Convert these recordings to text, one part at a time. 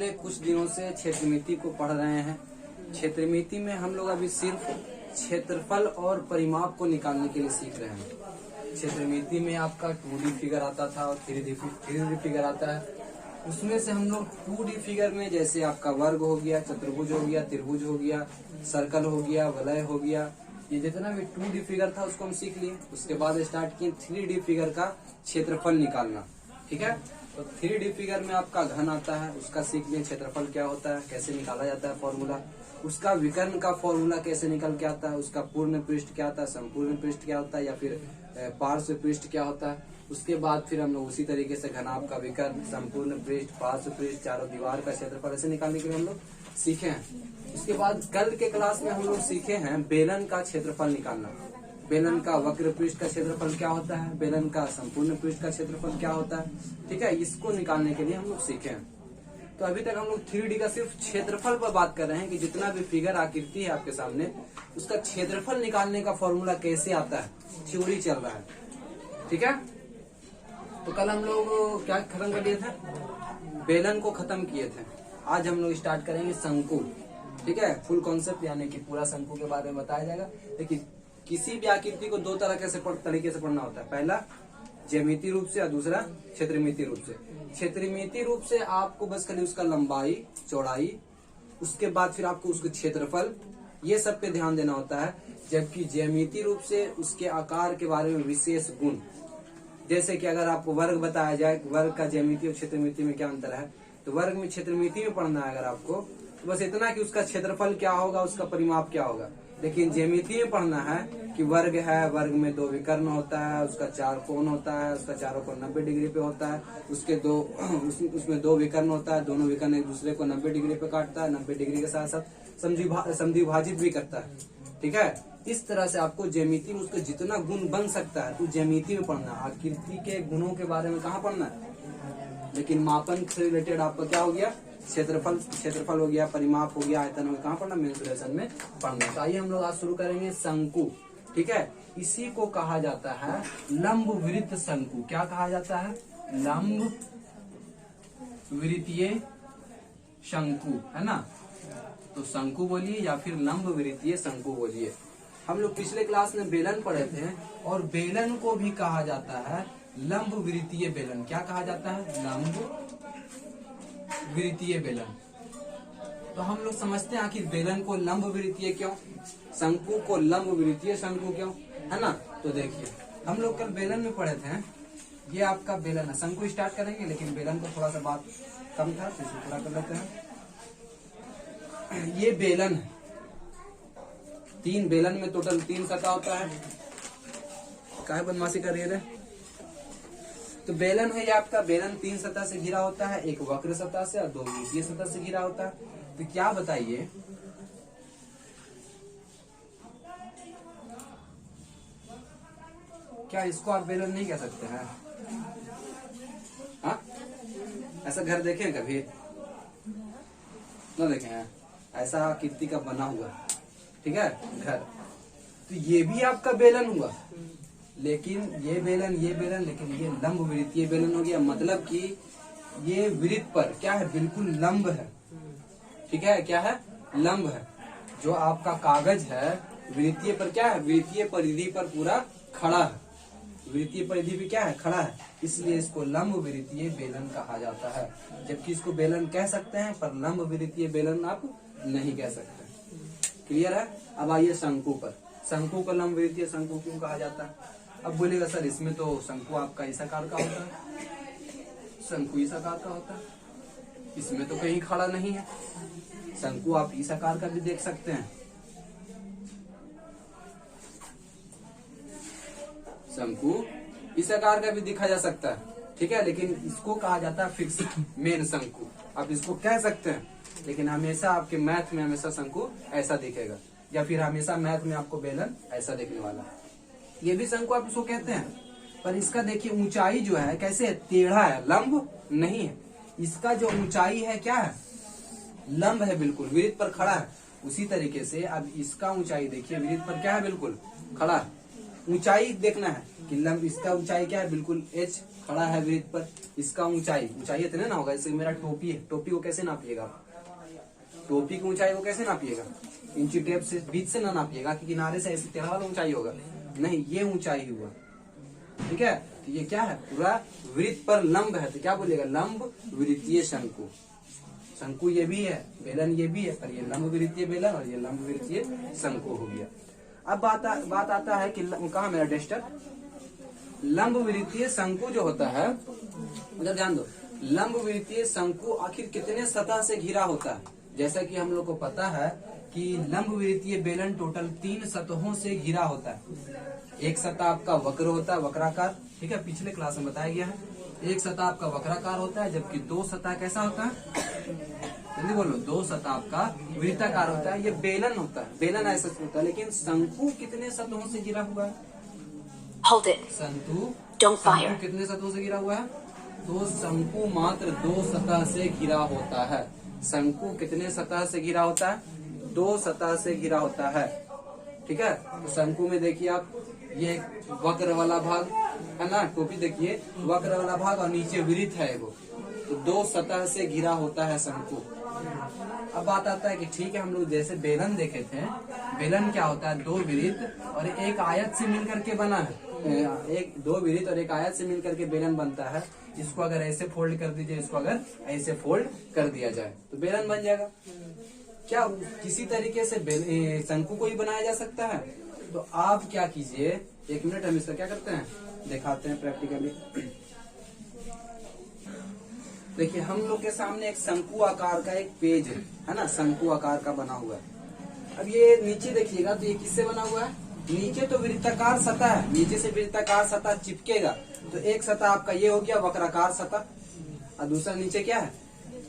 पिछले कुछ दिनों से क्षेत्रमिति को पढ़ रहे हैं। क्षेत्रमिति में हम लोग अभी सिर्फ क्षेत्रफल और परिमाप को निकालने के लिए सीख रहे हैं। क्षेत्रमिति में आपका 2D फिगर आता था और 3D फिगर आता है। उसमें से हम लोग 2D फिगर में जैसे आपका वर्ग हो गया, चतुर्भुज हो गया, त्रिभुज हो गया, सर्कल हो गया, वलय हो गया, ये जितना भी 2D फिगर था उसको हम सीख लिए। उसके बाद स्टार्ट किए 3D फिगर का क्षेत्रफल निकालना। ठीक है, तो 3D फिगर में आपका घन आता है, उसका सीख लिए क्षेत्रफल क्या होता है, कैसे निकाला जाता है फॉर्मूला, उसका विकर्ण का फॉर्मूला कैसे निकल के आता है, उसका पूर्ण पृष्ठ क्या होता है, संपूर्ण पृष्ठ क्या होता है, या फिर पार्श्व पृष्ठ क्या होता है। उसके बाद फिर हम लोग उसी तरीके से घनाभ का विकर्ण, संपूर्ण पृष्ठ, पार्श्व पृष्ठ, चारों दीवार का क्षेत्रफल ऐसे निकालने के लिए हम लोग सीखे हैं। उसके बाद कल के क्लास में हम लोग सीखे हैं बेलन का क्षेत्रफल निकालना। बेलन का वक्र पृष्ठ का क्षेत्रफल क्या होता है, बेलन का संपूर्ण पृष्ठ का क्षेत्रफल क्या होता है। ठीक है, इसको निकालने के लिए हम लोग सीखे हैं। तो अभी तक हम लोग 3D का सिर्फ क्षेत्रफल पर बात कर रहे हैं कि जितना भी फिगर आकृति है आपके सामने, उसका क्षेत्रफल निकालने का फॉर्मूला कैसे आता है, थ्योरी चल रहा है। ठीक है, तो कल हम लोग क्या खत्म कर दिए थे, बेलन को खत्म किए थे। आज हम लोग स्टार्ट करेंगे शंकु। ठीक है, फुल कॉन्सेप्ट यानी कि पूरा शंकु के बारे में बताया जाएगा। देखिए, किसी भी आकृति को दो तरीके से पढ़ना होता है। पहला ज्यामितीय रूप से और दूसरा क्षेत्रमितीय रूप से। क्षेत्रमितीय रूप से आपको बस खाली उसका लंबाई, चौड़ाई, उसके बाद फिर आपको उसके क्षेत्रफल, ये सब पे ध्यान देना होता है। जबकि ज्यामितीय रूप से उसके आकार के बारे में विशेष गुण, जैसे कि अगर आपको वर्ग बताया जाए, वर्ग का ज्यामितीय और क्षेत्रमितीय में क्या अंतर है, तो वर्ग में क्षेत्रमितीय में पढ़ना है अगर आपको, तो बस इतना कि उसका क्षेत्रफल क्या होगा, उसका परिमाप क्या होगा। लेकिन ज्यामितीय में पढ़ना है कि वर्ग है, वर्ग में 2 विकर्ण होता है, उसका 4 कोण होता है, उसका चारों कोण 90 डिग्री पे होता है, उसमें 2 विकर्ण होता है, दोनों विकर्ण एक दूसरे को 90 डिग्री पे काटता है, 90 डिग्री के साथ साथ समद्विभाजित भी करता है। ठीक है, इस तरह से आपको ज्यामिति में उसका जितना गुण बन सकता है तो ज्यामिति में पढ़ना। आकृति के गुणों के बारे में कहाँ पढ़ना है, लेकिन मापन से रिलेटेड आपका क्या हो गया, क्षेत्रफल हो गया, परिमाप हो गया, आयतन हो गया, कहाँ पढ़ना, मेंसुरेशन में पढ़ना। तो आइए हम लोग आज शुरू करेंगे शंकु। ठीक है, इसी को कहा जाता है लंब वृत्त शंकु। क्या कहा जाता है, लंब वृत्तीय शंकु, है ना। तो शंकु बोलिए या फिर लंब वृत्तीय शंकु बोलिए। हम लोग पिछले क्लास में बेलन पढ़े थे, और बेलन को भी कहा जाता है लंब वृत्तीय बेलन। क्या कहा जाता है, लंब वृत्तीय बेलन। तो हम लोग समझते हैं आखिर बेलन को लंब वृत्तीय क्यों, शंकु को लंब वृत्तीय शंकु क्यों, है ना। तो देखिए, हम लोग कल बेलन में पढ़े थे, ये आपका बेलन है। शंकु स्टार्ट करेंगे, लेकिन बेलन को थोड़ा सा बात कम था, तो इसे पूरा कर लेते हैं। ये बेलन है, 3 बेलन में टोटल 3 सतह होता है। काहे बदमाशी कर रही है। तो बेलन है ये आपका, बेलन 3 सतह से घिरा होता है, एक वक्र सतह से और 2 वृत्तीय सतह से घिरा होता है। तो क्या बताइए, क्या इसको आप बेलन नहीं कह सकते हैं? हाँ, ऐसा घर देखे कभी ना, देखे हैं ऐसा आकृति का बना हुआ, ठीक है, घर। तो ये भी आपका बेलन हुआ, लेकिन ये बेलन, लेकिन ये लंब वृत्तीय बेलन हो गया। मतलब कि ये वृत्त पर क्या है, बिल्कुल लंब है। ठीक है, क्या है, लंब है। जो आपका कागज है वृत्तीय पर क्या है, वृत्तीय परिधि पर पूरा खड़ा है। वृत्तीय परिधि भी क्या है, खड़ा है, इसलिए इसको लंब वृत्तीय बेलन कहा जाता है। जबकि इसको बेलन कह सकते हैं, पर लंब वृत्तीय बेलन आप नहीं कह सकते। क्लियर है। अब आइए शंकु पर। शंकु को लंब वृत्तीय शंकु क्यों कहा जाता है? अब बोलेगा सर इसमें तो शंकु आपका इस आकार का होता है, शंकु इस आकार का होता है, इसमें तो कहीं खड़ा नहीं है। शंकु आप इस आकार का भी देख सकते हैं, शंकु इस आकार का भी दिखा जा सकता है। ठीक है, लेकिन इसको कहा जाता है फिक्स मेन शंकु। आप इसको कह सकते हैं, लेकिन हमेशा आपके मैथ में हमेशा शंकु ऐसा दिखेगा, या फिर हमेशा मैथ में आपको बेलन ऐसा दिखने वाला है। ये भी शंकु आप इसको कहते हैं, पर इसका देखिए ऊंचाई जो है कैसे है, टेढ़ा है, लंब नहीं है। इसका जो ऊंचाई है क्या है, लंब है, बिल्कुल वृत्त पर खड़ा है। उसी तरीके से अब इसका ऊंचाई देखिए, वृत्त पर क्या है, बिल्कुल खड़ा है। ऊंचाई देखना है कि लंब, इसका ऊंचाई क्या है, बिल्कुल h खड़ा है वृत्त पर, इसका ऊंचाई इतने ना होगा। जैसे मेरा टोपी है, टोपी को कैसे नापिएगा? टोपी की ऊंचाई को कैसे नापिएगा? इंची टेप से बीच से ना नापिएगा कि किनारे से ऐसे टेढ़ा वाला ऊंचाई होगा, नहीं, ये ऊंचाई हुआ। ठीक है, तो ये क्या है? पूरा वृत्त पर लंब है, तो क्या बोलेगा? लंब वृत्तीय शंकु। शंकु ये भी है, बेलन ये भी है, पर ये लंब वृत्तीय बेलन और ये लंब वृत्तीय शंकु हो गया। अब बात आता है कि कहा मेरा डेस्टर, लंब वृत्तीय शंकु जो होता है, उधर ध्यान दो, लंब वृत्तीय शंकु आखिर कितने सतह से घिरा होता है? जैसा कि हम लोग को पता है कि लंब वृत्तीय बेलन टोटल 3 सतहों से घिरा होता है। एक सतह आपका वक्र होता है, वक्राकार, ठीक है, पिछले क्लास में बताया गया है। एक सतह आपका वक्राकार होता है, जबकि 2 सतह कैसा होता है? जल्दी बोलो, 2 सतह आपका वृत्ताकार होता है। ये बेलन होता है, बेलन ऐसा होता है, लेकिन शंकु कितने सतहों से घिरा हुआ है? Hold it. Don't fire. शंकु कितने सतहों से घिरा हुआ है? तो शंकु मात्र 2 सतह से घिरा होता है। शंकु कितने सतह से घिरा होता है? 2 सतह से घिरा होता है। ठीक है, तो शंकु में देखिए आप, ये वक्र वाला भाग है ना, टोपी देखिए, वक्र वाला भाग और नीचे वृत्त है वो, तो 2 सतह से घिरा होता है शंकु। अब बात आता है कि ठीक है, हम लोग जैसे बेलन देखे थे, बेलन क्या होता है? 2 वृत्त और एक आयत से मिलकर के बना है। 2 वृत्त और एक आयत से मिलकर के बेलन बनता है। इसको अगर ऐसे फोल्ड कर दीजिए, इसको अगर ऐसे फोल्ड कर दिया जाए तो बेलन बन जाएगा। क्या किसी तरीके से शंकु को ही बनाया जा सकता है? तो आप क्या कीजिए, 1 मिनट, हम इसका क्या करते हैं, दिखाते हैं प्रैक्टिकली। देखिए, हम लोग के सामने एक शंकु आकार का एक पेज है ना, शंकु आकार का बना हुआ है। अब ये नीचे देखिएगा, तो ये किससे बना हुआ है? नीचे तो वृत्ताकार सतह है, नीचे से वृत्ताकार सतह चिपकेगा, तो एक सतह आपका ये हो गया वक्राकार सतह, और दूसरा नीचे क्या है?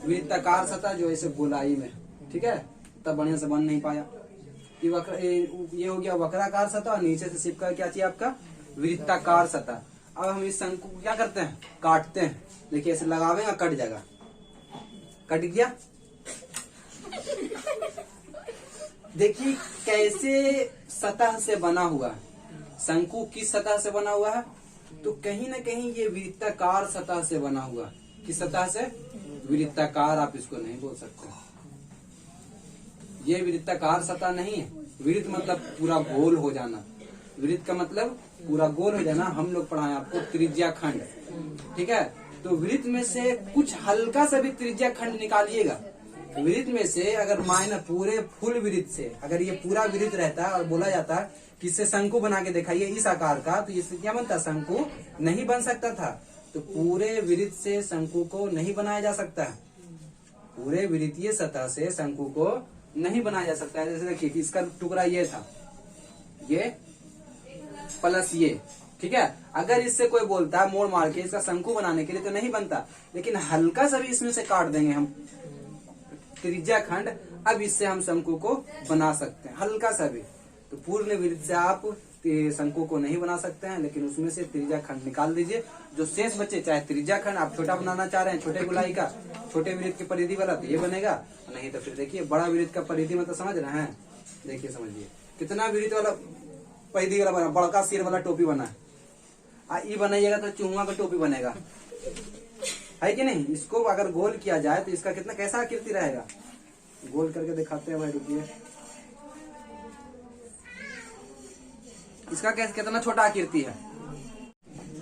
वृत्ताकार सतह, जो ऐसे गोलाई में, ठीक है, तब बढ़िया से बन नहीं पाया। ये हो गया वक्राकार सतह, और नीचे से चिपका क्या चाहिए आपका? वृत्ताकार सतह। अब हम इस शंकु को क्या करते हैं? काटते हैं। देखिए, ऐसे लगावेंगे, कट जाएगा, कट गया। देखिए कैसे सतह से बना हुआ है। शंकु किस सतह से बना हुआ है? तो कहीं ना कहीं ये वृत्ताकार सतह से बना हुआ। किस सतह से? वृत्ताकार, आप इसको नहीं बोल सकते, ये वृत्ताकार सतह नहीं है। वृत्त मतलब पूरा गोल हो जाना, वृत्त का मतलब पूरा गोल हो जाना। हम लोग पढ़ाए आपको त्रिज्या खंड, ठीक है, तो वृत्त में से कुछ हल्का सा भी त्रिज्या खंड निकालिएगा। वृत्त में से अगर मायना पूरे फुल वृत्त से अगर ये पूरा वृत्त रहता है और बोला जाता है कि इससे शंकु बना के दिखाइए इस आकार का, तो इससे क्या बनता? शंकु नहीं बन सकता था। तो पूरे वृत्त से शंकु को नहीं बनाया जा सकता है, पूरे वृत्तीय सतह से शंकु को नहीं बनाया जा सकता है। जैसे देखिए, इसका टुकड़ा ये था, ये प्लस ये, ठीक है, अगर इससे कोई बोलता है मोड़ मार के इसका शंकु बनाने के लिए, तो नहीं बनता। लेकिन हल्का सा भी इसमें से काट देंगे हम त्रिज्या खंड, अब इससे हम शंकु को बना सकते हैं, हल्का सा भी। तो पूर्ण वृत्त से आप शंकु को नहीं बना सकते हैं, लेकिन उसमें से त्रिज्या खंड निकाल दीजिए। जो शेष बचे, चाहे त्रिज्या खंड आप छोटा बनाना चाह रहे हैं, छोटे गोलाई का, छोटे वृत्त की परिधि वाला, तो ये बनेगा, नहीं तो फिर देखिए बड़ा वृत्त का परिधि मतलब समझ रहे हैं? देखिए समझिए, कितना वृत्त वाला परिधि वाला बना, बड़का सिर वाला टोपी बना है। ये बनाइएगा तो चूहा का टोपी बनेगा, है कि नहीं? इसको अगर गोल किया जाए तो इसका कितना कैसा आकृति रहेगा? गोल करके दिखाते हैं भाई, रुकिए। इसका कितना छोटा आकृति है,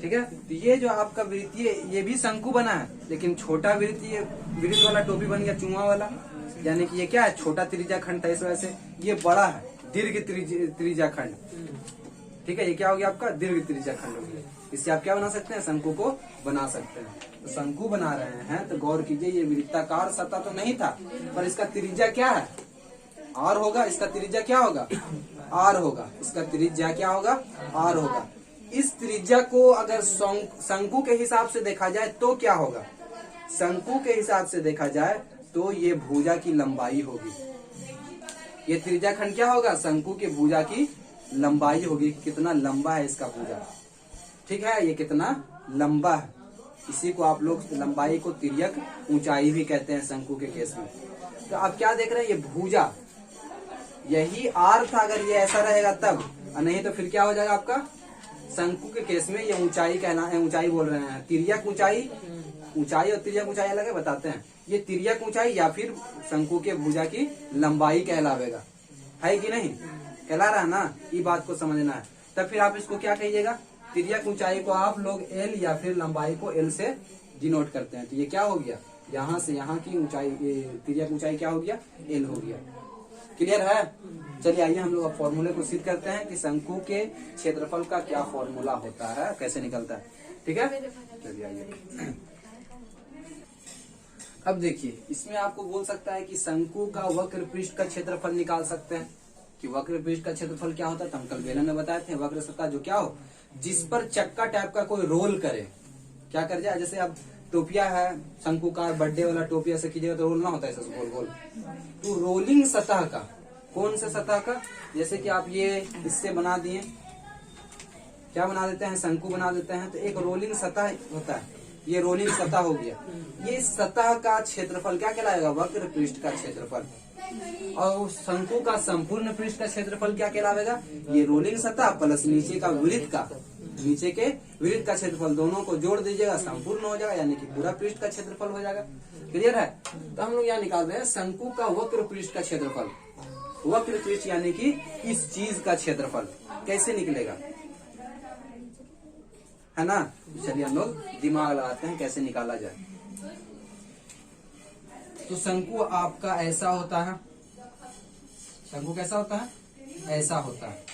ठीक है। तो ये जो आपका वृत्तीय, ये भी शंकु बना है, लेकिन छोटा वृत्तीय वृत्त वाला टोपी बन गया चूहा वाला, यानी कि ये क्या है? छोटा त्रिज्या खंड था, इस वजह से ये बड़ा है, दीर्घ त्रिज्या खंड, ठीक है। ये क्या हो गया आपका? दीर्घ त्रिज्या खंड हो गया। इससे आप क्या बना सकते हैं? शंकु को बना सकते हैं। तो शंकु बना रहे हैं तो गौर कीजिए, ये वृत्ताकार सतह तो नहीं था, पर इसका त्रिज्या क्या है? आर होगा। इसका त्रिज्या क्या होगा? आर होगा। इसका त्रिज्या क्या होगा? आर होगा। इस त्रिज्या को अगर शंकु के हिसाब से देखा जाए तो क्या होगा? शंकु के हिसाब से देखा जाए तो ये भुजा की लंबाई होगी। ये त्रिज्या खंड क्या होगा? शंकु की भुजा की लंबाई होगी। कितना लंबा है इसका भुजा, ठीक है, ये कितना लंबा है। इसी को आप लोग लंबाई को तिर्यक ऊंचाई भी कहते हैं शंकु के केस में। तो आप क्या देख रहे हैं? ये भुजा, यही आर था। अगर ये ऐसा रहेगा तब, नहीं तो फिर क्या हो जाएगा आपका? शंकु के केस में ये ऊंचाई ऊंचाई बोल रहे हैं, तिर्यक ऊंचाई, ऊंचाई और तिर्यक ऊंचाई अलग है, बताते हैं। ये तिर्यक ऊंचाई या फिर शंकु के भुजा की लंबाई कहलावेगा, है कि नहीं, कहला रहा है ना, ये बात को समझना है। तब फिर आप इसको क्या कहिएगा, तिर्यक ऊंचाई को आप लोग एल या फिर लंबाई को एल से डिनोट करते हैं। तो ये क्या हो गया, यहाँ से यहाँ की ऊंचाई, तिर्यक ऊंचाई क्या हो गया, एल हो गया। क्लियर है? चलिए आइए हम लोग अब फॉर्मूले को सिद्ध करते हैं कि शंकु के क्षेत्रफल का क्या फॉर्मूला होता है, कैसे निकलता है। ठीक है, चलिए आइए। अब देखिए, इसमें आपको बोल सकता है कि शंकु का वक्र पृष्ठ का क्षेत्रफल निकाल सकते हैं कि वक्र पृष्ठ का क्षेत्रफल क्या होता है। तो हम कल बेलन में बताए थे, वक्र सतह जो क्या हो, जिस पर चक्का टाइप का कोई रोल करे, क्या कर जाए, जैसे अब टोपिया है, शंकुकार बर्थडे वाला टोपिया से कीजिएगा तो रोल ना होता है ऐसा गोल गोल। तो रोलिंग सतह का, कौन से सतह का, जैसे कि आप ये इससे बना दिए, क्या बना देते हैं, शंकु बना देते हैं, तो एक रोलिंग सतह होता है, ये रोलिंग सतह हो गया। ये सतह का क्षेत्रफल क्या कहलाएगा, वक्र पृष्ठ का क्षेत्रफल। और शंकु का संपूर्ण पृष्ठ का क्षेत्रफल क्या कहलाएगा, ये रोलिंग सतह प्लस नीचे का वृत्त का, नीचे के वृत्त का क्षेत्रफल, दोनों को जोड़ दीजिएगा, संपूर्ण हो जाएगा, यानी कि पूरा पृष्ठ का क्षेत्रफल हो जाएगा। क्लियर है? तो हम लोग यहाँ निकाल रहे हैं शंकु का वक्र पृष्ठ का क्षेत्रफल। वक्र पृष्ठ यानी कि इस चीज का क्षेत्रफल कैसे निकलेगा, है ना। चलिए हम लोग दिमाग लगाते हैं कैसे निकाला जाए। तो शंकु आपका ऐसा होता है, शंकु कैसा होता है, ऐसा होता है।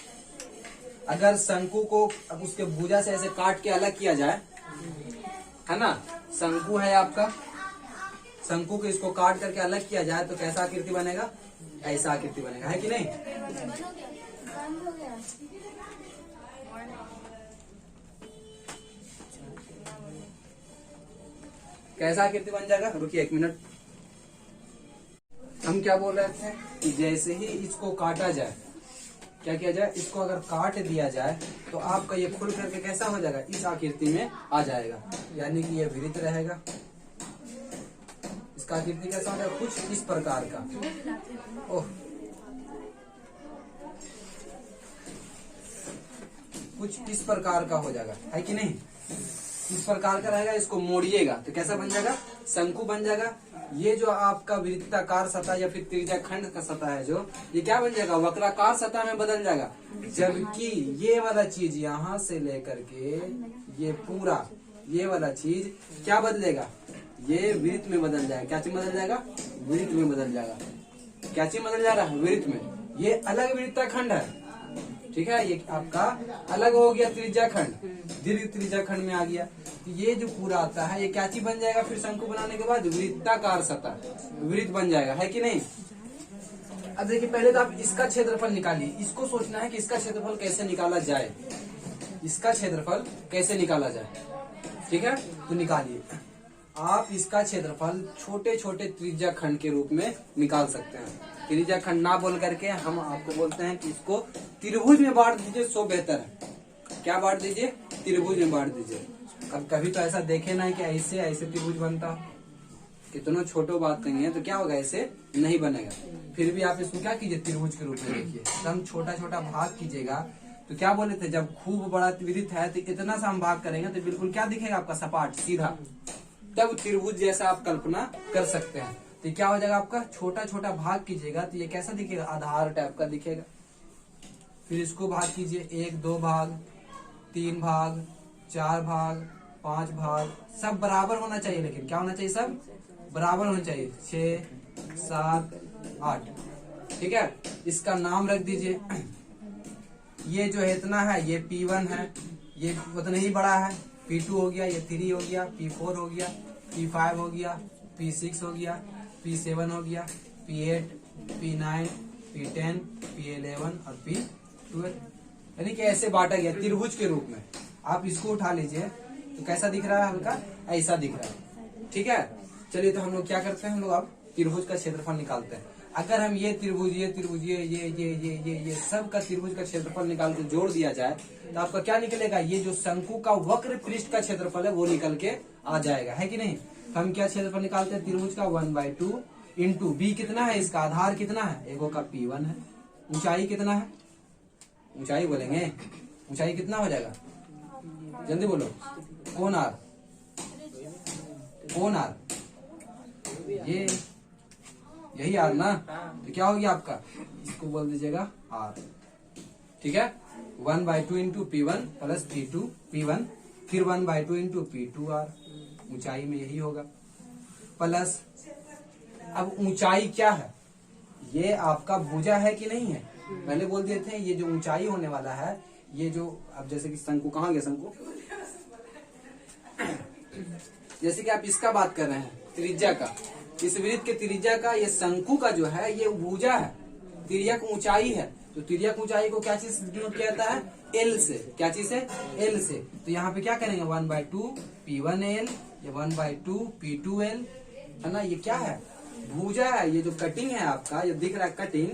अगर शंकु को अब उसके भुजा से ऐसे काट के अलग किया जाए, है ना, शंकु है आपका, शंकु को इसको काट करके अलग किया जाए तो कैसा आकृति बनेगा, ऐसा आकृति बनेगा, है कि नहीं। कैसा आकृति बन जाएगा, रुकिए एक मिनट। हम क्या बोल रहे थे कि जैसे ही इसको काटा जाए, क्या किया जाए, इसको अगर काट दिया जाए तो आपका ये खुल करके कैसा हो जाएगा, इस आकृति में आ जाएगा, यानी कि ये वृत्त रहेगा। इसका आकृति कैसा हो जाएगा, कुछ इस प्रकार का। ओह, कुछ इस प्रकार का हो जाएगा, है कि नहीं, इस प्रकार का रहेगा। इसको मोड़िएगा तो कैसा बन जाएगा, शंकु बन जाएगा। ये जो आपका वृत्ताकार सतह या फिर त्रिज्याखंड का सतह है, जो ये क्या बन जाएगा, वक्राकार सतह में बदल जाएगा। जबकि ये वाला चीज यहाँ से लेकर के ये पूरा ये वाला चीज क्या बदलेगा, ये वृत्त में बदल जाएगा। क्या चीज बदल जाएगा, वृत्त में बदल जाएगा। क्या चीज बदल जा रहा है, वृत्त में। ये अलग वृत्ताखंड है, ठीक है, ये आपका अलग हो गया त्रिज्याखंड, दीर्घ त्रिज्याखंड में आ गया। तो ये जो पूरा आता है ये क्या चीज बन जाएगा, फिर शंकु बनाने के बाद वृत्ताकार सतह, वृत्त बन जाएगा, है कि नहीं। अब देखिए, पहले तो आप इसका क्षेत्रफल निकालिए। इसको सोचना है कि इसका क्षेत्रफल कैसे निकाला जाए, इसका क्षेत्रफल कैसे निकाला जाए, ठीक है। तो निकालिए आप इसका क्षेत्रफल छोटे छोटे त्रिज्याखंड के रूप में निकाल सकते हैं। त्रिज्याखंड ना बोल करके हम आपको बोलते हैं कि इसको त्रिभुज में बांट दीजिए, सो बेहतर है। क्या बांट दीजिए, त्रिभुज में बांट दीजिए। अब कभी तो ऐसा देखे ना कि ऐसे ऐसे त्रिभुज बनता, कितनों छोटो बात नहीं है, तो क्या होगा, ऐसे नहीं बनेगा। फिर भी आप इसको क्या कीजिए, त्रिभुज के रूप में देखिए। एकदम छोटा छोटा भाग कीजिएगा। तो क्या बोले थे, जब खूब बड़ा वृत्त है तो इतना सा हम भाग करेंगे तो बिल्कुल क्या दिखेगा आपका, सपाट सीधा, तब त्रिभुज जैसा आप कल्पना कर सकते हैं। तो क्या हो जाएगा आपका, छोटा छोटा भाग कीजिएगा तो ये कैसा दिखेगा, आधार टाइप का दिखेगा। फिर इसको भाग कीजिए, 1 2 भाग, 3 भाग, 4 भाग, 5 भाग, सब बराबर होना चाहिए। लेकिन क्या होना चाहिए, सब बराबर होना चाहिए। 6 7 8, ठीक है। इसका नाम रख दीजिए। ये जो है इतना है, ये P1 है, ये उतना ही बड़ा है। P2 हो गया, ये 3 हो गया, P4 हो गया, P5 हो गया, P6 हो गया, P7 हो गया, P8, P9, P10, P11 और P12, यानी कि ऐसे बांटा गया त्रिभुज के रूप में। आप इसको उठा लीजिए तो कैसा दिख रहा है, हल्का ऐसा दिख रहा है, ठीक है। चलिए तो हम लोग क्या करते हैं, हम लोग अब त्रिभुज का क्षेत्रफल निकालते हैं। अगर हम ये त्रिभुज ये सब का त्रिभुज का क्षेत्रफल निकाल के जोड़ दिया जाए तो आपका क्या निकलेगा, ये जो शंकु का वक्र पृष्ठ का क्षेत्रफल है वो निकल के आ जाएगा, है कि नहीं। तो हम क्या क्षेत्रफल निकालते हैं, त्रिभुज का 1/2 इंटू बी कितना है, इसका आधार कितना है, एगो का P1 है, ऊंचाई कितना है, ऊंचाई बोलेंगे, ऊंचाई कितना हो जाएगा, जल्दी बोलो, कौन आर, कौन आर, ये यही आर ना, तो क्या हो गया आपका, इसको बोल दीजिएगा आर। ठीक है, 1/2 into P1 plus P2 P1, फिर 1/2 इंटू P2 आर, ऊंचाई में यही होगा प्लस। अब ऊंचाई क्या है, ये आपका भुजा है कि नहीं है, पहले बोल दिए थे। ये जो ऊंचाई होने वाला है, ये जो अब जैसे कि शंकु, कहाँ गया शंकु, जैसे कि आप इसका बात कर रहे हैं त्रिज्या का, इस वृत्त के त्रिज्या का, ये शंकु का जो है ये भुजा है, तिर्यक ऊंचाई है। तो तिर्यक ऊंचाई को क्या चीज डिनोट किया जाता है, एल से। क्या चीज है, एल से। तो यहाँ पे क्या करेंगे, 1/2 P1L, ये 1/2 P2L, है ना। ये क्या है, भुजा है। ये जो कटिंग है आपका, ये दिख रहा है कटिंग,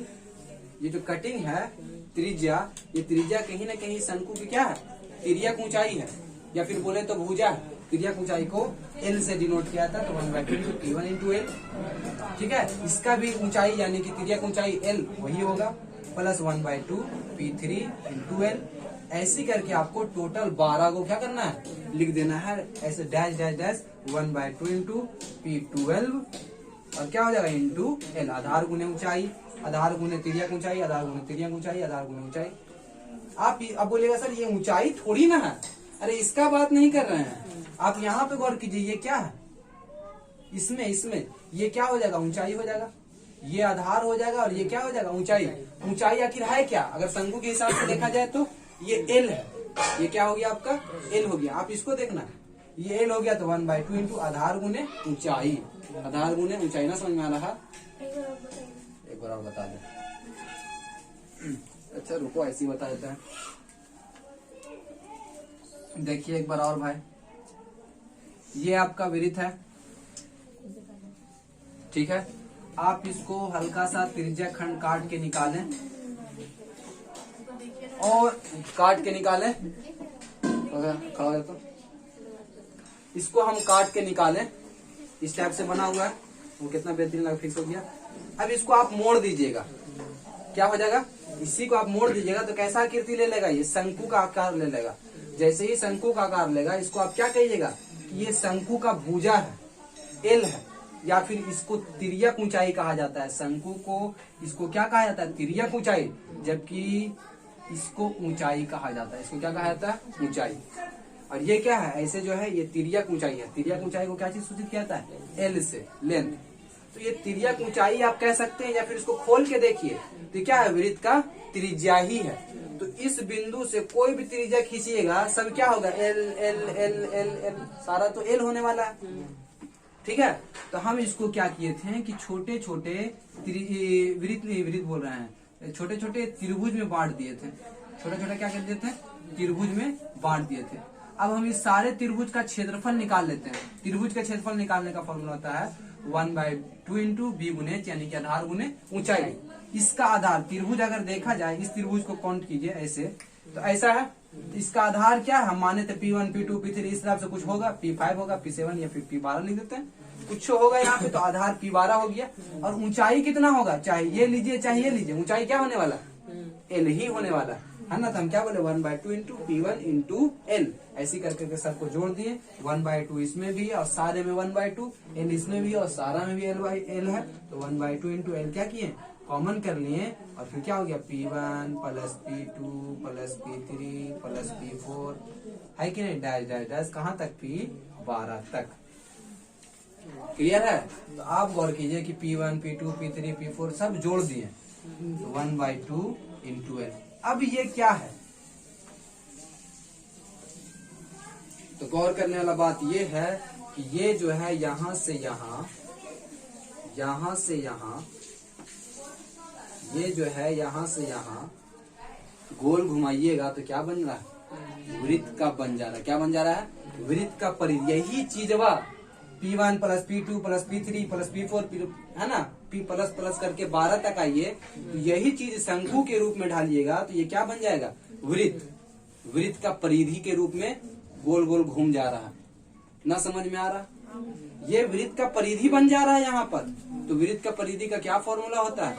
ये जो कटिंग है त्रिज्या, ये त्रिज्या कहीं ना कहीं शंकु की क्या है, तिर्यक ऊंचाई है, या फिर बोले तो भुजा है। तिर्यक ऊंचाई को एल से डिनोट किया था, तो 1/2 P1 इंटू एल। ठीक है, इसका भी ऊंचाई यानी कि तिर्यक ऊंचाई एल वही होगा, प्लस 1/2 P3 इंटू एल। ऐसी करके आपको टोटल 12 को क्या करना है, लिख देना है ऐसे dash dash dash 1/2 into P12 और क्या हो जाएगा इंटू एल। आधार गुने ऊंचाई, आधार गुने तिर्यक ऊंचाई, आधार गुने तिर्यक ऊंचाई, आधार गुने ऊंचाई। आप अब बोलेगा सर ये ऊंचाई थोड़ी ना है, अरे इसका बात नहीं कर रहे हैं आप, यहाँ पे गौर कीजिए। ये क्या है, इसमें ये क्या हो जाएगा, ऊंचाई हो जाएगा, ये आधार हो जाएगा और ये क्या हो जाएगा, ऊंचाई। ऊंचाई आखिर है क्या, अगर शंकु के हिसाब से देखा जाए तो ये एल है, ये क्या हो गया आपका, एल हो गया। आप इसको देखना, ये एल हो गया, तो 1/2 इंटू आधार गुने ऊंचाई, आधार गुने ऊंचाई। ना समझ में आ रहा, एक बार और बता दे। अच्छा रुको, ऐसी बता देता है। देखिए एक बार और भाई, ये आपका वृत्त है, ठीक है। आप इसको हल्का सा त्रिज्या खंड काट के निकालें, और काट के निकालें, खड़ा हो तो इसको हम काट के निकालें, इस टाइप से बना हुआ है, वो कितना बेहतरीन लगा, फिक्स हो गया। अब इसको आप मोड़ दीजिएगा, क्या हो जाएगा, इसी को आप मोड़ दीजिएगा तो कैसा आकृति ले लेगा, ये शंकु का आकार ले लेगा। जैसे ही शंकु का आकार लेगा, इसको आप क्या कहिएगा कि ये शंकु का भुजा है, एल है, या फिर इसको तिर्यक ऊंचाई कहा जाता है। शंकु को इसको क्या कहा जाता है, तिर्यक ऊंचाई, जबकि इसको ऊंचाई कहा जाता है। इसको क्या कहा जाता है, ऊंचाई। और ये क्या है, ऐसे जो है ये तिर्यक ऊंचाई है। तिर्यक ऊंचाई को क्या चीज सूचित किया जाता है, एल से, लेंथ। तो ये तिर्यक ऊंचाई आप कह सकते हैं, या फिर इसको खोल के देखिए तो क्या है, वृत्त का त्रिज्या ही है। तो इस बिंदु से कोई भी त्रिज्या खींचिएगा, सब क्या होगा, L L L L L, सारा तो एल होने वाला है। ठीक है, तो हम इसको क्या किए थे कि छोटे छोटे वृत्त बोल रहे हैं, छोटे छोटे त्रिभुज में बांट दिए थे। छोटे छोटे क्या कर दिए थे, त्रिभुज में बांट दिए थे। अब हम इस सारे त्रिभुज का क्षेत्रफल निकाल लेते हैं। त्रिभुज का क्षेत्रफल निकालने का फॉर्मूला होता है 1/2 इंटू बी गुने, यानी कि आधार गुने ऊंचाई। इसका आधार, त्रिभुज अगर देखा जाए, इस त्रिभुज को काउंट कीजिए ऐसे, तो ऐसा है। इसका आधार क्या है, हम माने थे P1 P2 P3, इस तरह से कुछ होगा, P5 होगा, P7 या फिर P12 लिख देते हैं, कुछ होगा यहाँ पे। तो आधार P12 हो गया, और ऊंचाई कितना होगा, चाहे ये लीजिए चाहे ये लीजिए, ऊंचाई क्या होने वाला, एल ही होने वाला है ना। तो हम क्या बोले, 1/2 इंटू P1 इंटू एल, ऐसी करके सबको जोड़ दिए। 1/2 इसमें भी और सारे में 1/2, एल इसमें भी और सारा में भी एल है, तो 1/2 इंटू एल क्या किए, कॉमन कर लिए, और फिर क्या हो गया, P1 plus P2 plus P3 plus P4, है कि नहीं, डैश डैश डैश, कहाँ तक, P12 तक। क्लियर है। तो आप गौर कीजिए कि P1 P2 P3 P4 सब जोड़ दिए, 1/2 इंटू एल। अब ये क्या है, तो गौर करने वाला बात ये है कि ये जो है यहां से यहां, यहां से यहां, ये जो है यहां से यहां गोल घुमाइएगा तो क्या बन रहा है, वृत्त का बन जा रहा है। क्या बन जा रहा है, वृत्त का परिधि। यही चीज P1 plus P2 plus P3 plus P4 है ना, P प्लस प्लस करके 12 तक आइए, तो यही चीज शंकु के रूप में ढालिएगा तो ये क्या बन जाएगा, वृत्त। वृत्त का परिधि के रूप में गोल गोल घूम जा रहा है। ना समझ में आ रहा, ये वृत्त का परिधि बन जा रहा है यहाँ पर। तो वृत्त का परिधि का क्या फॉर्मूला होता है,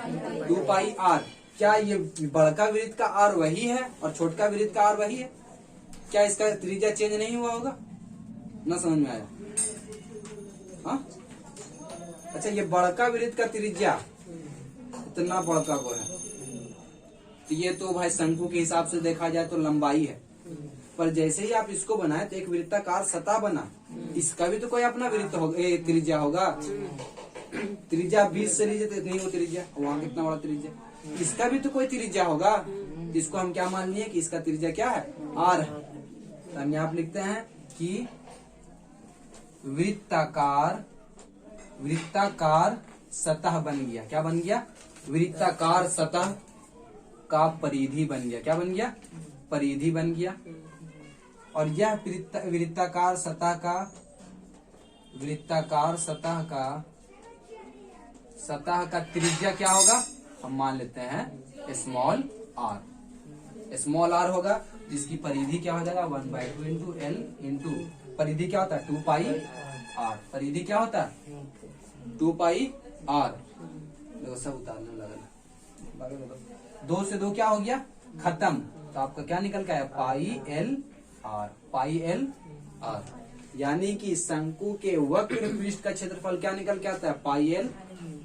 2πr। क्या ये बड़का वृत्त का आर वही है और छोटका वृत्त का आर वही है, क्या इसका त्रिज्या चेंज नहीं हुआ होगा? ना समझ में आया? हाँ, अच्छा, ये बड़का वृत्त का त्रिज्या इतना बड़का को है, तो ये तो भाई शंकु के हिसाब से देखा जाए तो लंबाई है, पर जैसे ही आप इसको बनाए तो एक वृत्ताकार सतह बना, इसका भी तो कोई अपना वृत्त होगा, त्रिज्या होगा। त्रिज्या 20 से लीजिए तो इतनी हो त्रिज्या, वहाँ कितना बड़ा त्रिज्या, इसका भी तो कोई त्रिज्या होगा। इसको हम क्या मान लिए कि इसका त्रिज्या क्या है? आर है। तो हम यहाँ लिखते हैं कि वृत्ताकार सतह बन गया। क्या बन गया? वृत्ताकार सतह का परिधि बन गया। क्या बन गया? परिधि बन गया। और यह वृत्ताकार सतह का त्रिज्या क्या होगा? हम मान लेते हैं स्मॉल आर होगा, जिसकी परिधि क्या हो जाएगा? 1/2 इंटू एल इंटू परिधि क्या होता है? 2 पाई आर। परिधि क्या होता है? 2 पाई आर। देखो सब उतारने लगा, 2 से 2 क्या हो गया? खत्म। तो आपका क्या निकल के आया? Pi L R. यानी कि शंकु के वक्र पृष्ठ का क्षेत्रफल क्या निकल के आता है? Pi L.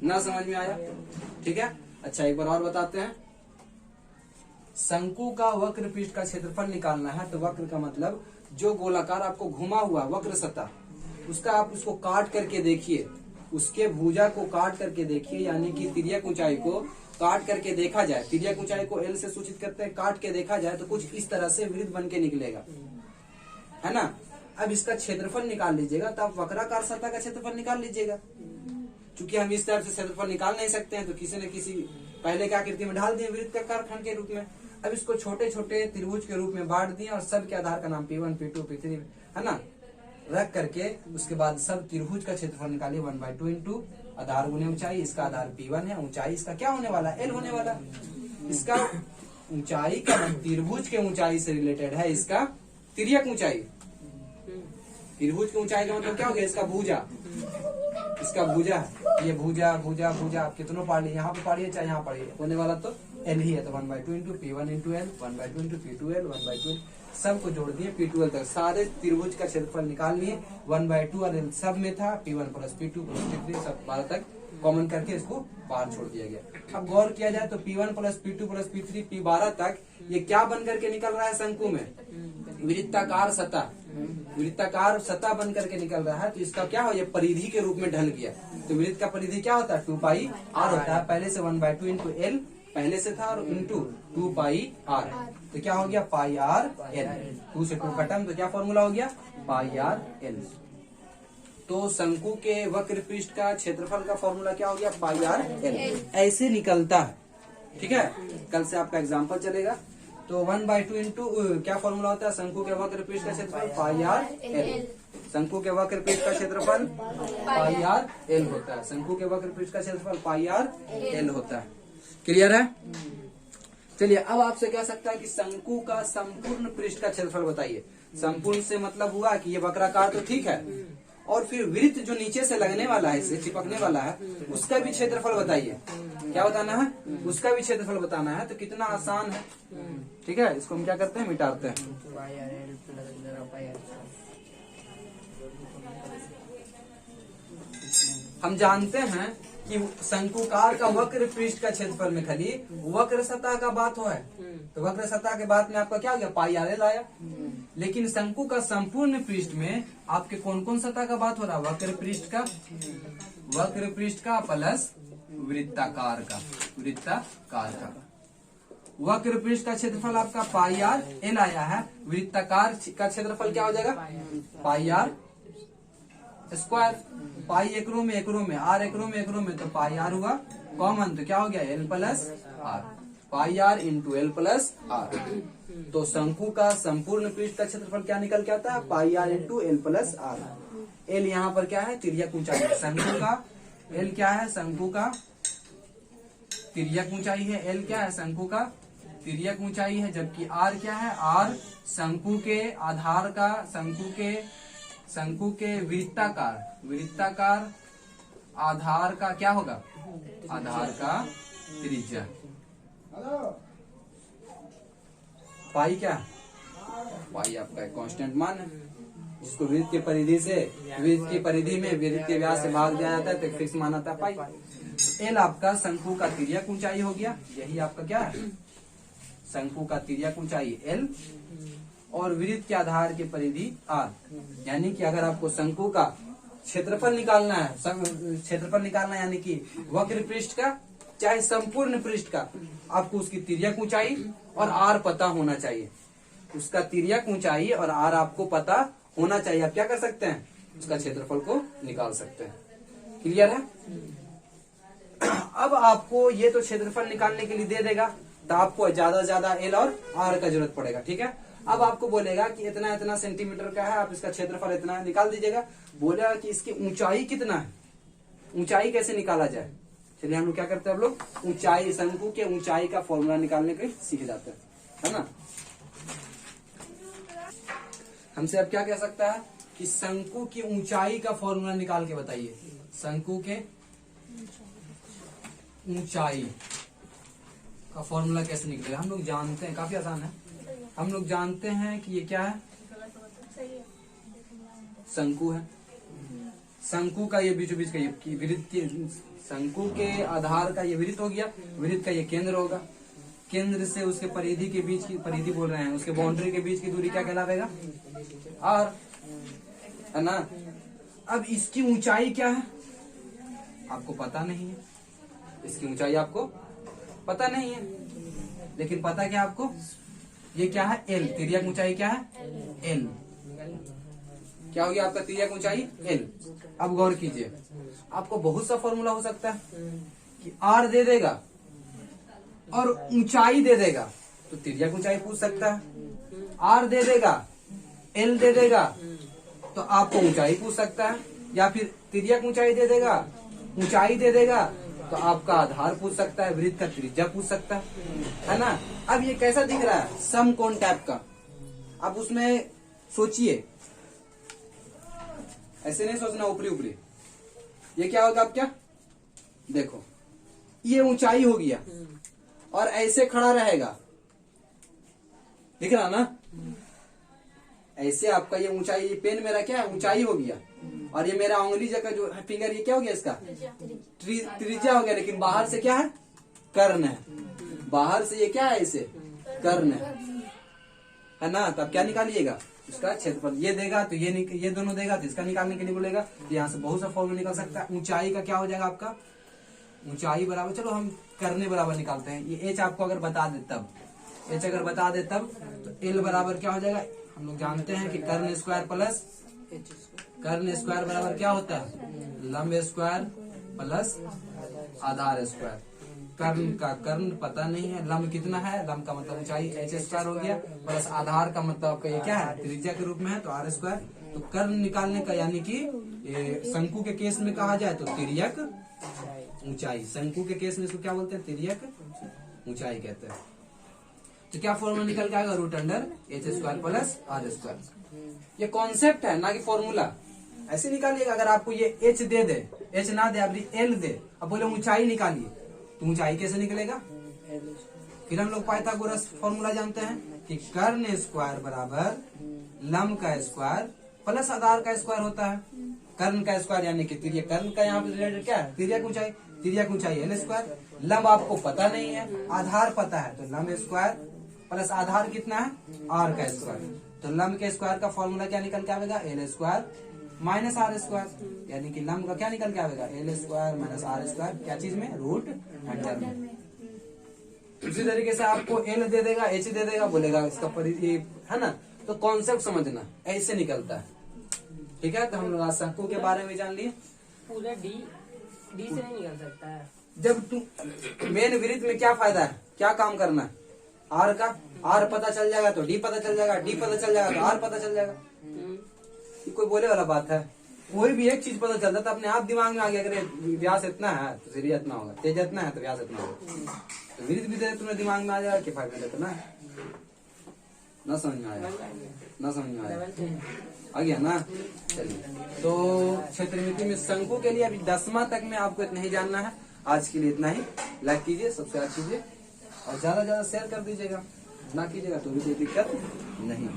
ना समझ में आया? ठीक है। अच्छा, एक बार और बताते हैं। शंकु का वक्र पृष्ठ का क्षेत्रफल निकालना है, तो वक्र का मतलब जो गोलाकार आपको घुमा हुआ वक्र सतह, उसका आप उसको काट करके देखिए, उसके भुजा को काट करके देखिए, यानी कि तिर्यक ऊंचाई को काट करके देखा जाए। तिर्यक ऊंचाई को एल से सूचित करते हैं, काट के देखा जाए तो कुछ इस तरह से वृत्त बन के निकलेगा, है ना। अब इसका क्षेत्रफल निकाल लीजिएगा, तो आप वक्राकार सतह का क्षेत्रफल निकाल लीजिएगा। चूंकि हम इस तरह से क्षेत्रफल निकाल नहीं सकते हैं, तो किसी न किसी पहले क्या आकृति में ढाल दिए, वृत्ताकार खंड के रूप में। अब इसको छोटे छोटे त्रिभुज के रूप में बांट दिए और सब के आधार का नाम P1, P2, P3 है ना, रख करके उसके बाद सब त्रिभुज का क्षेत्रफल निकालिए 1/2 इंटू आधार गुने ऊंचाई। इसका आधार P1 है, ऊंचाई इसका क्या होने वाला? L होने वाला। इसका ऊंचाई का त्रिभुज के ऊंचाई से रिलेटेड है, इसका तिर्यक ऊंचाई। त्रिभुज की ऊंचाई का मतलब क्या हो गया? इसका भुजा, इसका भुजा है। ये भुजा आप कितनों पढ़ लिए, यहाँ पे पढ़िए चाहे यहाँ पढ़िए, होने वाला तो एल ही है। तो 1/2 into P1 into L, 1/2 into P2L, 1/2 सबको जोड़ दिए P2L तक, सारे त्रिभुज का क्षेत्रफल निकाल लिए। 1/2 और एल सब में था, P1 plus P2 plus P3 सब 12 तक कॉमन करके इसको बाहर छोड़ दिया गया। अब गौर किया जाए तो P1 plus P2 plus P3 P12 तक ये क्या बन करके निकल रहा है? शंकु में वृत्ताकार सतह बन करके निकल रहा है। तो इसका क्या हो? ये परिधि के रूप में ढल गया। तो वृत्त का परिधि क्या होता है? 2 पाई आर होता है। पहले से 1/2 इंटू एल पहले से था और इंटू 2 पाई आर, तो क्या हो गया? पाई आर एल। 2 से 2 खत्म, तो क्या फॉर्मूला हो गया? पाई आर एल। तो शंकु के वक्र पृष्ठ का क्षेत्रफल का फॉर्मूला क्या हो गया? पाई आर एल। ऐसे निकलता है, ठीक है। कल से आपका एग्जाम्पल चलेगा। तो 1/2 इंटू क्या फॉर्मूला होता है? शंकु के वक्र पृष्ठ का क्षेत्रफल पाई आर एल। शंकु के वक्र पृष्ठ का क्षेत्रफल पाई आर एल होता है। शंकु के वक्र पृष्ठ का क्षेत्रफल पाई आर एल होता है। क्लियर है? चलिए, अब आपसे कह सकता है कि शंकु का संपूर्ण पृष्ठ का क्षेत्रफल बताइए। संपूर्ण से मतलब हुआ कि ये वक्राकार तो ठीक है, और फिर वृत्त जो नीचे से लगने वाला है, इससे चिपकने वाला है, उसका भी क्षेत्रफल बताइए। क्या बताना है? उसका भी क्षेत्रफल बताना है। तो कितना आसान है, ठीक है। इसको हम क्या करते हैं? मिटाते हैं। हम जानते हैं कि शंकुकार का वक्र पृष्ठ का क्षेत्रफल में खाली वक्र सतह का बात हो है, तो वक्र सतह के बाद में आपका क्या हो गया? पाई आर एल आया। लेकिन शंकु का संपूर्ण पृष्ठ में आपके कौन कौन सतह का बात हो रहा है? वक्र पृष्ठ का प्लस वृत्ताकार का। वक्र पृष्ठ का क्षेत्रफल आपका पाई आर एल आया है। वृत्ताकार का क्षेत्रफल क्या हो जाएगा? पाई आर स्क्वायर। पाई एकरों में आर एकरों में तो पाई आर हुआ कॉमन, तो क्या हो गया? L plus R. Pi R into L plus R. तो शंकु का संपूर्ण पृष्ठ का क्षेत्रफल क्या निकल के आता है? Pi R into L plus R. L यहाँ पर क्या है? तिर्यक ऊंचाई है। शंकु का एल क्या है? शंकु का तिर्यक ऊंचाई है। एल क्या है? शंकु का तिर्यक ऊंचाई है। जबकि आर क्या है? आर शंकु के आधार का, शंकु के वृत्ताकार आधार का क्या होगा? आधार का त्रिज्या। पाई क्या? पाई आपका कांस्टेंट मान है, जिसको वृत्त की परिधि से वृत्त की परिधि में वृत्त के व्यास से भाग दिया जाता है तो फिक्स मान आता है पाई। एल आपका शंकु का तिर्यक ऊंचाई हो गया, यही आपका क्या है, शंकु का तिर्यक ऊंचाई एल और वृत्त के आधार की परिधि आर। यानी कि अगर आपको शंकु का क्षेत्रफल निकालना है, क्षेत्रफल निकालना यानी कि वक्र पृष्ठ का चाहे संपूर्ण पृष्ठ का, आपको उसकी तिर्यक ऊंचाई और आर पता होना चाहिए। उसका तिर्यक ऊंचाई और आर आपको पता होना चाहिए। आप क्या कर सकते हैं, उसका क्षेत्रफल को निकाल सकते हैं। क्लियर है? अब आपको ये तो क्षेत्रफल निकालने के लिए दे देगा, तो आपको ज्यादा से ज्यादा एल और आर का जरूरत पड़ेगा। ठीक है, अब आपको बोलेगा कि इतना इतना सेंटीमीटर का है, आप इसका क्षेत्रफल इतना है, निकाल दीजिएगा। बोलेगा कि इसकी ऊंचाई कितना है, ऊंचाई कैसे निकाला जाए। चलिए हम लोग क्या करते हैं, हम लोग ऊंचाई, शंकु के ऊंचाई का फॉर्मूला निकालने के सीख जाते हैं, है ना। हमसे अब क्या कह सकता है कि शंकु की ऊंचाई का फॉर्मूला निकाल के बताइए। शंकु के ऊंचाई का फॉर्मूला कैसे निकलेगा, हम लोग जानते हैं, काफी आसान है। हम लोग जानते हैं कि ये क्या है, शंकु है। शंकु का ये बीचों बीच का ये वृत्त की, शंकु के आधार का ये वृत्त हो गया, वृत्त का ये केंद्र होगा। केंद्र से उसके परिधि के बीच की, परिधि बोल रहे हैं, उसके बाउंड्री के बीच की दूरी क्या कहलावेगा, आर, है ना। अब इसकी ऊंचाई क्या है आपको पता नहीं है, इसकी ऊंचाई आपको पता नहीं है, लेकिन पता क्या आपको, ये क्या है, एल। तिर्यक ऊंचाई क्या है, एल। क्या हो गया आपका तिर्यक ऊंचाई एल। अब गौर कीजिए, आपको बहुत सा फॉर्मूला हो सकता है कि आर दे देगा और ऊंचाई दे देगा तो तिर्यक ऊंचाई पूछ सकता है, आर दे देगा, एल दे देगा तो आपको ऊंचाई पूछ सकता है, या फिर तिर्यक ऊंचाई दे देगा, ऊंचाई दे देगा तो आपका आधार पूछ सकता है, वृत्त का त्रिज्या पूछ सकता है ना। अब ये कैसा दिख रहा है, समकोण टाइप का। अब उसमें सोचिए, ऐसे नहीं सोचना ऊपरी ऊपरी। ये क्या होगा, अब क्या देखो, ये ऊंचाई हो गया और ऐसे खड़ा रहेगा, दिख रहा ना, ऐसे आपका ये ऊंचाई, ये पेन मेरा क्या है, ऊंचाई हो गया, और ये मेरा उंगली जगह जो फिंगर, ये क्या हो गया, इसका त्रिज्या हो गया। लेकिन बाहर से क्या है, कर्ण है, बाहर से ये क्या है, इसे कर्ण है ना। तब क्या निकालिएगा, इसका क्षेत्रफल। ये देगा तो ये दोनों देगा तो इसका निकालने के लिए बोलेगा। तो यहाँ से बहुत सा फॉर्मूला निकल सकता है। ऊंचाई का क्या हो जाएगा आपका, ऊंचाई बराबर, चलो हम करने बराबर निकालते हैं। ये एच आपको अगर बता दे तब, एच अगर बता दे तब, तो एल बराबर क्या हो जाएगा, हम लोग जानते हैं कि कर्ण स्क्वायर प्लस, कर्ण स्क्वायर बराबर क्या होता है, लंब स्क्वायर प्लस आधार स्क्वायर। कर्ण का कर्ण पता नहीं है, लंब कितना है, लंब का मतलब ऊंचाई एच स्क्वायर हो गया, प्लस आधार का मतलब आपका ये क्या है, त्रिज्या के रूप में है तो आर स्क्वायर। तो कर्ण निकालने का, यानी कि शंकु के केस में कहा जाए तो तिर्यक ऊंचाई, शंकु के केस में इसको क्या बोलते हैं, तिर्यक ऊंचाई कहते हैं। तो क्या फॉर्मूला निकल के आएगा, root under H square plus R square. ये कॉन्सेप्ट है ना कि फॉर्मूला। ऐसे निकालिएगा, अगर आपको ये एच दे दे, एच ना दे, आप एल दे, अब बोले ऊंचाई निकालिए, तो ऊंचाई कैसे निकलेगा। फिर हम लोग पाइथागोरस फॉर्मूला जानते हैं कि कर्ण स्क्वायर बराबर लंब का स्क्वायर प्लस आधार का स्क्वायर होता है। कर्ण का स्क्वायर यानी कि तिर्यक, कर्ण का यहाँ पे रिलेटेड क्या है, तिर्यक ऊंचाई, तिर्यक ऊंचाई एल स्क्वायर। लंब आपको पता नहीं है, आधार पता है, तो लंब स्क्वायर प्लस आधार कितना है, आर का स्क्वायर। तो लंब के स्क्वायर का फॉर्मूला क्या निकल के आएगा, L square minus R square, यानी कि लंब का क्या निकल के आएगा, L square minus R square, क्या चीज में, रूट अंडर में। उसी तरीके से आपको एल दे देगा, एच दे देगा, बोलेगा इसका परिधि है ना। तो कॉन्सेप्ट समझना, ऐसे निकलता है। ठीक है, तो हम लोग आज शंकु के बारे में जान लिए। पूरा डी से नहीं निकल सकता है। जब तू मेन वृत्त में क्या फायदा है, क्या काम करना है, आर का, आर पता चल जाएगा तो डी पता चल जाएगा, डी पता चल जाएगा तो आर पता चल जाएगा। ये कोई बोले वाला बात है, कोई भी एक चीज पता चलता तो अपने आप दिमाग में आ गया, अगर व्यास इतना है तो सीधी इतना होगा, तेज इतना है तो व्यास इतना होगा। तो वृत्त भी तुम्हें दिमाग में आ जाएगा कि फायदा इतना है। ना समझ में आया, ना समझ में आया, आ गया ना। चलिए, तो क्षेत्रमिति में शंकु के लिए अभी 10वां तक में आपको इतना ही जानना है। आज के लिए इतना ही। लाइक कीजिए, सब्सक्राइब कीजिए और ज्यादा से ज्यादा शेयर कर दीजिएगा। ना कीजिएगा तो भी कोई दिक्कत नहीं।